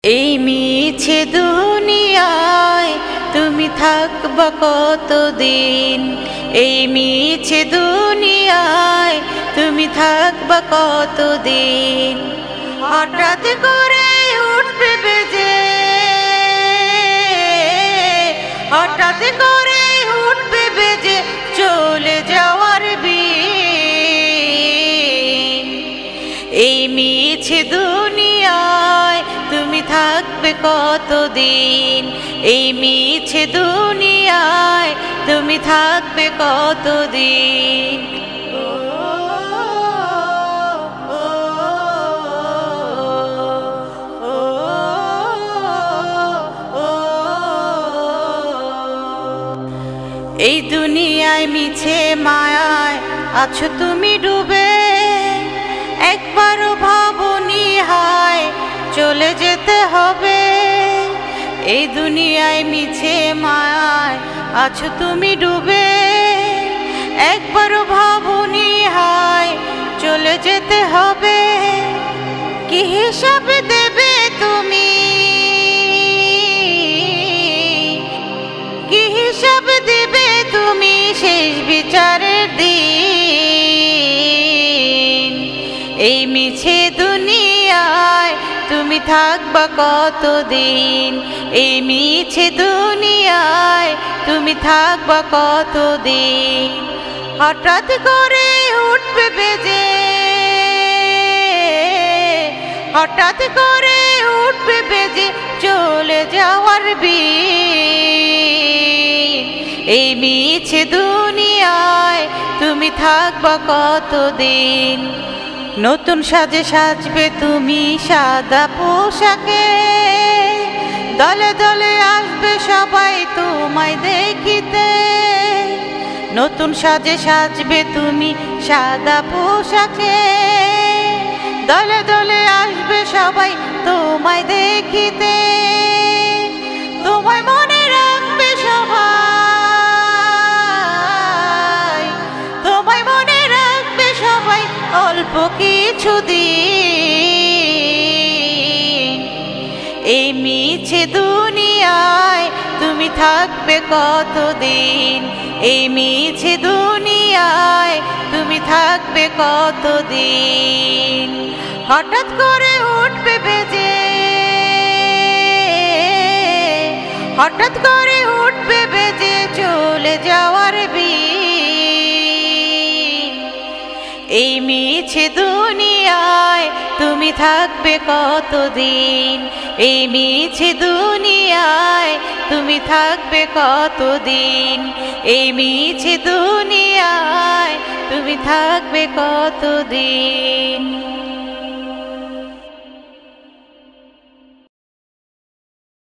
এই মিছে দুনিয়ায় তুমি থাকবা কতদিন? এই মিছে দুনিয়ায় তুমি থাকবা কতদিন? হঠাৎ করে উঠবে বেজে, হঠাৎ করে উঠবে বেজে চলে যাওয়ার বিন। এই মিছে দুনিয়ায় তুমি থাকবে কতদিন? এই মিছে দুনিয়ায় তুমি থাকবে কতদিন? এই দুনিয়ায় মিছে মায়ায় আছো তুমি ডুবে, একবারও ভাবনি হায় চলে যেতে হবে। এই দুনিয়ায় মিছে মায়ায় আছো তুমি ডুবে, একবারও ভাবনি হায় চলে যেতে হবে। কি হিসাব দেবে তুমি? কি হিসাব দেবে তুমি শেষ বিচারের দিন? এই মিছে দুনিয়ায় তুমি থাকবা কতদিন? এই মিছে দুনিয়ায় তুমি থাকবা কতদিন? হঠাৎ করে উঠবে বেজে, হঠাৎ করে উঠবে বেজে চলে যাওয়ার বিন। এই মিছে দুনিয়ায় তুমি থাকবা কতদিন? নতুন সাজে সাজবে তুমি সাদা পোশাকে, দলে দলে আসবে সবাই তোমায় দেখিতে। নতুন সাজে সাজবে তুমি সাদা পোশাকে, দলে দলে আসবে সবাই তোমায় দেখিতে। তোমায় মনে রাখবে সবাই, তোমায় মনে রাখবে সবাই অল্প কিছুদিন। এই মিছে দুনিয়ায় তুমি থাকবে কতদিন? এই মিছে দুনিয়ায় তুমি থাকবে কতদিন? হঠাৎ করে উঠবে বেজে, হঠাৎ করে উঠবে বেজে চলে যাওয়ার বিন। এই মিছে দুনিয়ায় তুমি থাকবে কতদিন? এই মিছে দুনিয়ায় তুমি থাকবে কতদিন? এই মিছে দুনিয়ায় তুমি থাকবে কতদিন?